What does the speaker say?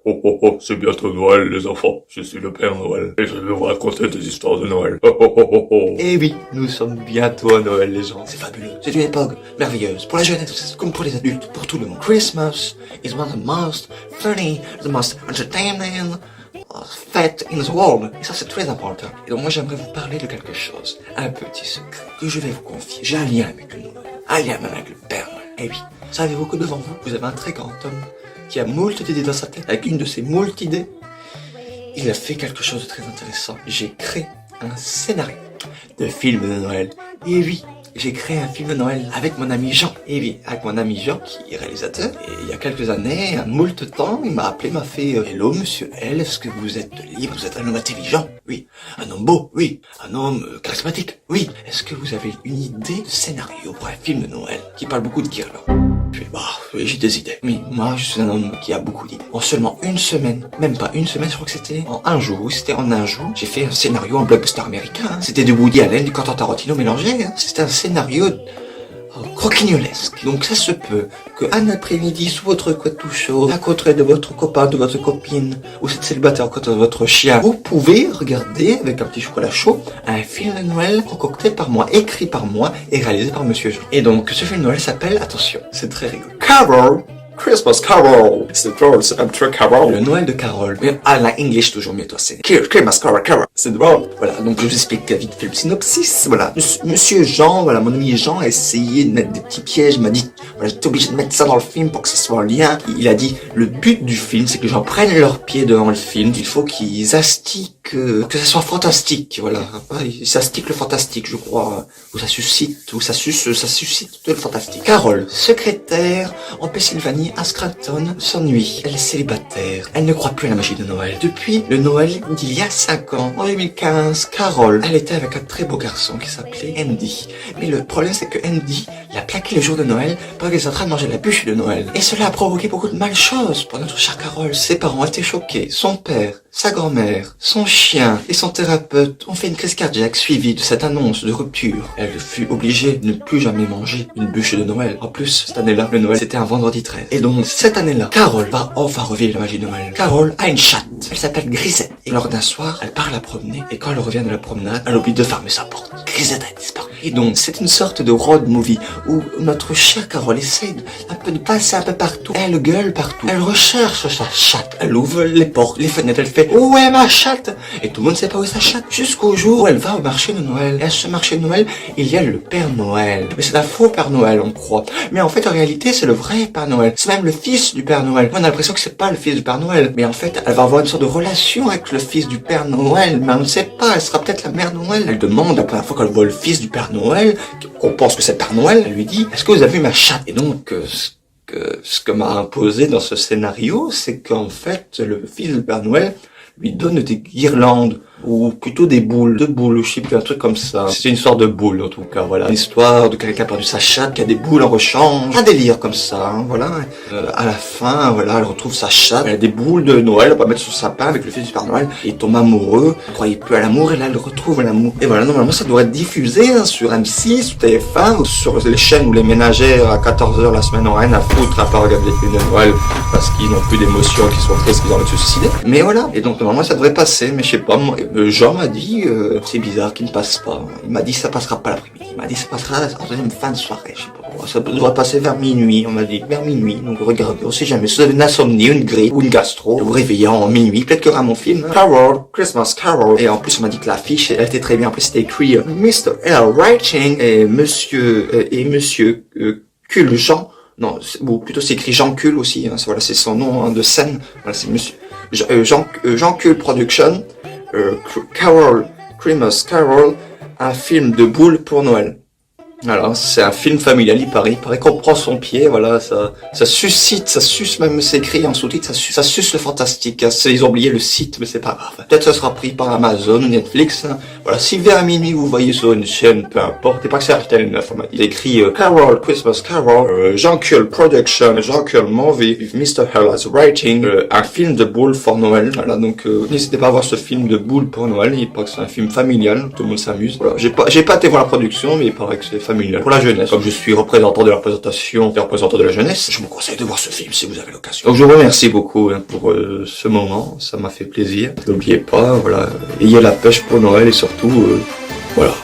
Oh oh oh, c'est bientôt Noël les enfants, je suis le Père Noël, et je vais vous raconter des histoires de Noël. Oh oh oh oh oh. Eh oui, nous sommes bientôt à Noël les gens. C'est fabuleux. C'est une époque merveilleuse pour la jeunesse comme pour les adultes, pour tout le monde. Christmas is one of the most funny, the most entertaining fête in the world. Et ça c'est très important. Et donc moi j'aimerais vous parler de quelque chose, un petit secret que je vais vous confier. J'ai un lien avec le Noël, un lien même avec le Père Noël. Eh oui, savez-vous que devant vous, vous avez un très grand homme qui a moult idées dans sa tête. Avec une de ces moult idées, il a fait quelque chose de très intéressant. J'ai créé un scénario de film de Noël. Et oui, j'ai créé un film de Noël avec mon ami Jean. Et oui, avec mon ami Jean, qui est réalisateur. Et il y a quelques années, un moult temps, il m'a appelé, m'a fait Hello, monsieur L, est-ce que vous êtes libre? Vous êtes un homme intelligent? Oui. Un homme beau? Oui. Un homme charismatique? Oui. Est-ce que vous avez une idée de scénario pour un film de Noël qui parle beaucoup de guirlandes? Je fais, oui, j'ai des idées. Oui, moi, je suis un homme qui a beaucoup d'idées. En seulement une semaine, même pas une semaine, je crois que c'était en un jour. Oui, c'était en un jour. J'ai fait un scénario en blockbuster américain. Hein. C'était de Woody Allen, du Quentin Tarantino mélangé. Hein. C'était un scénario croquignolesque. Donc ça se peut qu'un après-midi, sous votre couette tout chaud, à côté de votre copain, de votre copine, ou cette célibataire à côté de votre chien, vous pouvez regarder, avec un petit chocolat chaud, un film de Noël concocté par moi, écrit par moi, et réalisé par Monsieur Jean. Et donc, ce film de Noël s'appelle, attention, c'est très rigolo, Carol! Christmas Carol. C'est drôle, c'est un truc Carol. Le Noël de Carol. Mais à la English toujours mieux, toi, c'est Christmas Carol, Carol. C'est drôle. Voilà, donc je vous explique vite fait le synopsis. Voilà, Monsieur Jean, voilà, mon ami Jean a essayé de mettre des petits pièges, il m'a dit, voilà, j'étais obligé de mettre ça dans le film pour que ce soit un lien. Il a dit, le but du film, c'est que les gens prennent leurs pieds devant le film, il faut qu'ils astiquent, que ça soit fantastique, voilà. Ils astiquent le fantastique, je crois, ou ça suscite le fantastique. Carol, secrétaire en Pennsylvanie, à Scranton, s'ennuie. Elle est célibataire. Elle ne croit plus à la magie de Noël. Depuis le Noël d'il y a 5 ans, en 2015, Carol, elle était avec un très beau garçon qui s'appelait Andy. Mais le problème, c'est que Andy l'a plaqué le jour de Noël parce qu'elle était en train de manger la bûche de Noël. Et cela a provoqué beaucoup de malchoses pour notre chère Carol. Ses parents étaient choqués. Son père, sa grand-mère, son chien et son thérapeute ont fait une crise cardiaque suivie de cette annonce de rupture. Elle fut obligée de ne plus jamais manger une bûche de Noël. En plus, cette année-là, le Noël, c'était un vendredi 13. Et donc, cette année-là, Carol va enfin revivre la magie de Noël. Carol a une chatte. Elle s'appelle Grisette. Et lors d'un soir, elle part la promener. Et quand elle revient de la promenade, elle oublie de fermer sa porte. Grisette a disparu. Et donc, c'est une sorte de road movie où notre chère Carol essaie un peu de passer un peu partout. Elle gueule partout. Elle recherche sa chatte. Elle ouvre les portes, les fenêtres. Elle fait, où est ma chatte? Et tout le monde ne sait pas où est sa chatte. Jusqu'au jour où elle va au marché de Noël. Et à ce marché de Noël, il y a le Père Noël. Mais c'est un faux Père Noël, on croit. Mais en fait, en réalité, c'est le vrai Père Noël. C'est même le fils du Père Noël. On a l'impression que c'est pas le fils du Père Noël. Mais en fait, elle va avoir une sorte de relation avec le fils du Père Noël. Mais on ne sait pas. Elle sera peut-être la mère Noël. Elle demande, la première fois qu'elle voit le fils du Père Noël, qu'on pense que c'est Père Noël, elle lui dit, est-ce que vous avez vu ma chatte? Et donc, ce que m'a imposé dans ce scénario, c'est qu'en fait, le fils du Père Noël lui donne des guirlandes, ou plutôt des boules, je sais plus, un truc comme ça. C'est une sorte de boule, en tout cas, voilà. Une histoire de quelqu'un qui a perdu sa chatte, qui a des boules en rechange. Un délire comme ça, hein, voilà. À la fin, voilà, elle retrouve sa chatte, elle a des boules de Noël, elle va mettre sur son sapin avec le fils du Père Noël. Il tombe amoureux, il croyait plus à l'amour, et là, elle retrouve l'amour. Et voilà, normalement, ça devrait être diffusé, hein, sur M6, ou TF1, ou sur les chaînes où les ménagères, à 14h la semaine, n'ont rien à foutre, à part regarder les films de Noël, parce qu'ils n'ont plus d'émotions, qu'ils sont tristes, qu'ils ont envie de se suicider. Mais voilà. Et donc, normalement, ça devrait passer, mais je sais pas, moi, Jean m'a dit, c'est bizarre qu'il ne passe pas. Il m'a dit, ça passera pas l'après-midi. Il m'a dit, ça passera en deuxième fin de soirée. Je sais pas pourquoi. Ça devrait passer vers minuit, on m'a dit. Vers minuit. Donc, regardez, on sait jamais. Si vous avez une insomnie, une grippe, ou une gastro, vous vous réveillez en minuit. Peut-être qu'il y aura mon film. Carol, Christmas Carol. Et en plus, on m'a dit que l'affiche, elle était très bien. En plus, c'était écrit, Mr. L. Writing et Monsieur Jean. Non, ou plutôt c'est écrit Jean Cul aussi. Hein, voilà, c'est son nom, hein, de scène. Voilà, c'est Monsieur Jean Cul Production. Carol, Christmas Carol, un film de boules pour Noël. Voilà, c'est un film familial, il paraît qu'on prend son pied, voilà, ça suscite, ça suce, même c'est écrit en sous-titre, ça suce le fantastique, hein. Ils ont oublié le site, mais c'est pas grave. Peut-être ça sera pris par Amazon ou Netflix, hein. Voilà, si vers minuit vous voyez sur une chaîne, peu importe, et pas que c'est RTL 9, on m'a dit. Il écrit Carol, Christmas Carol, Jean Cul Production, Jean Cul Movie, Mr. Hell's Writing, un film de boules pour Noël. Voilà, donc n'hésitez pas à voir ce film de boules pour Noël, il paraît que c'est un film familial, tout le monde s'amuse. Voilà, j'ai pas été voir la production, mais il paraît que c'est familial. familial pour la jeunesse. Comme je suis représentant de la représentation, des représentants de la jeunesse, je vous conseille de voir ce film si vous avez l'occasion. Donc je vous remercie beaucoup pour ce moment, ça m'a fait plaisir. N'oubliez pas, voilà, ayez la pêche pour Noël et surtout, voilà.